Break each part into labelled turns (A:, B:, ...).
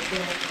A: はい、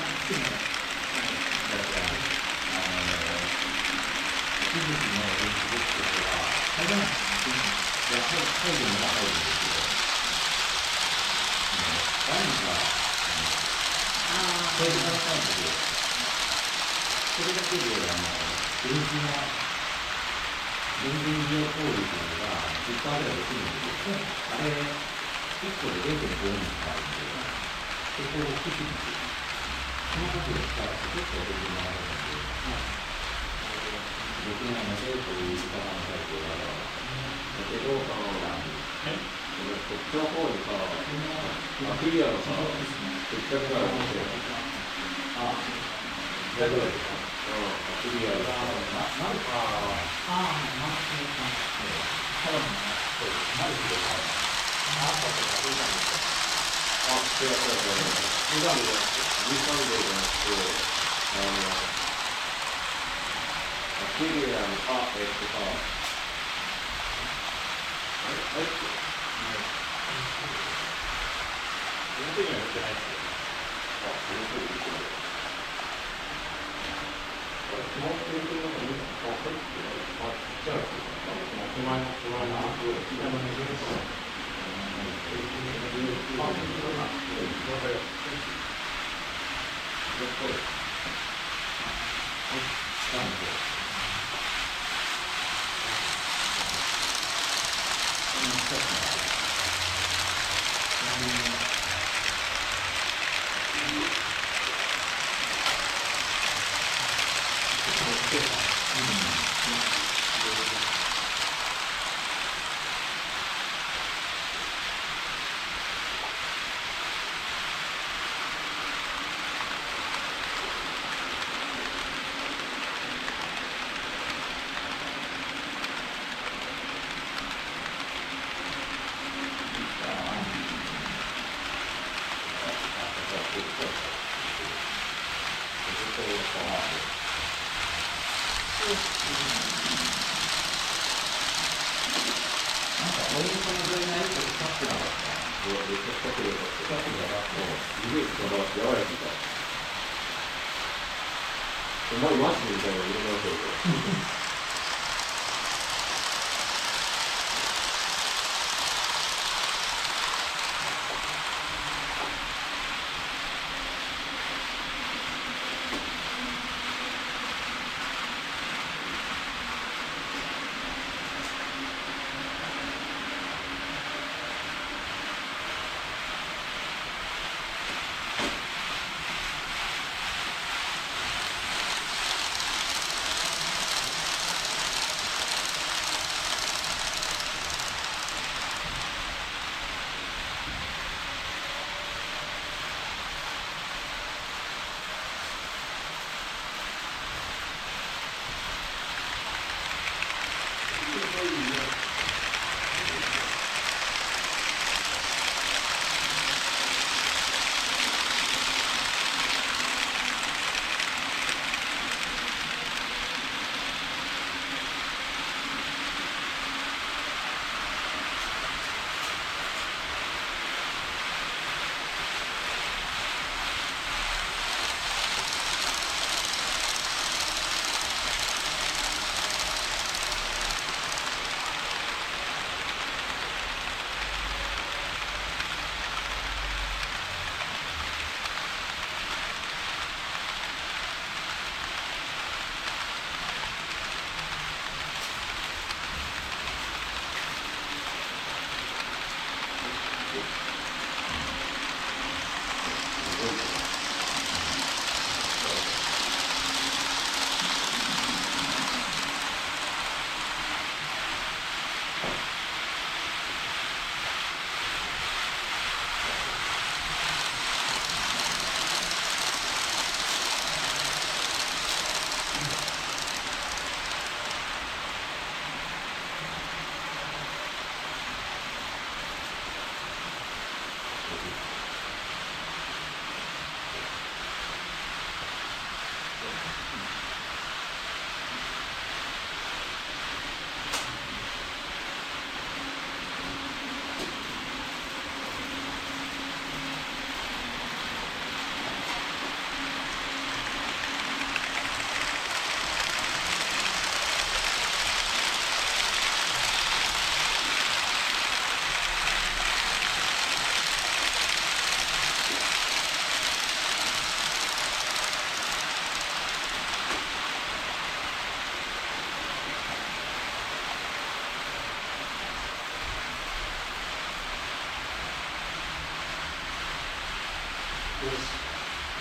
A: よし、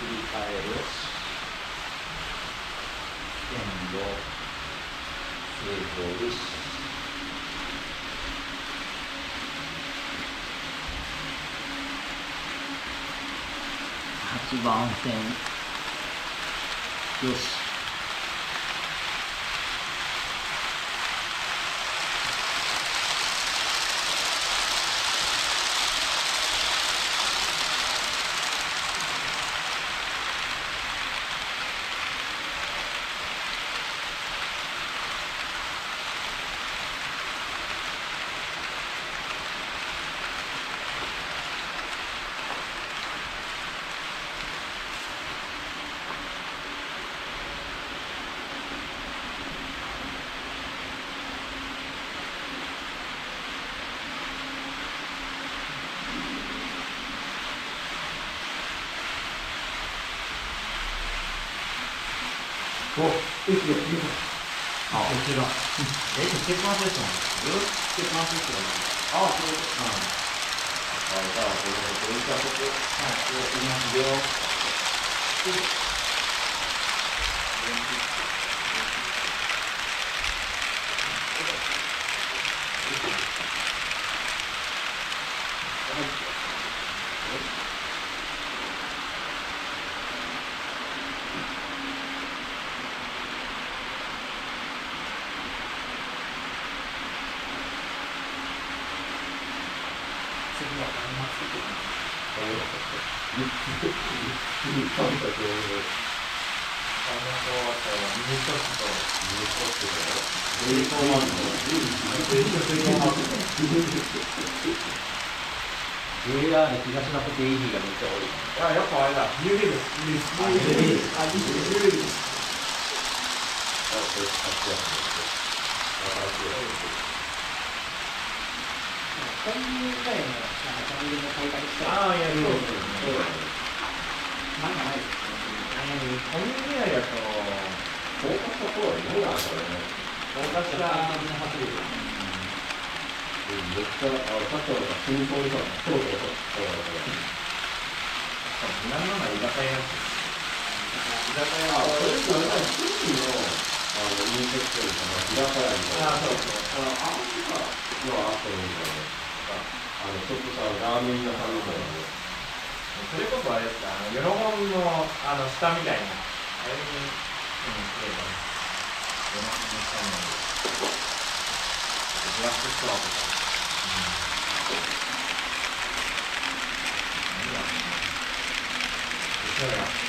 A: 振り返る。線路、正常よし。8番線、よし。
B: お、駅が、
A: あ、こちら。つけっぱなしですもん。
B: つけっぱなしですよね。あ、そういうこと。じゃあ、これじゃあ、ここ。はい、行きますよ。
A: JR 東の手 EV がめっちゃ多い。
B: あ、やっぱあれだ。UV です。UV です。あ、UV です。あ、これ新しい。
C: コンビニぐらいのコンビニの買い方したら。
B: ああ、いや、そうですね。
C: なんかないですね。
B: コンビニ内だと、高架下とはどうなんですかね。高架下的な走りです。めっちゃ、さっきのが均等にさ、そう。何なら居酒屋やつ。居酒屋は、それってあれだ、一つの、飲食店かな、居酒屋みたいな。あ、そう。あんなのはあってもいいからね。ちょっとさ、ラーメン屋さんみたいなね。それこそあれですか、ヨロ本の、下みたいな、あれに、すれば、ヨロ本の下に、ドラッグストアとか。何だろう。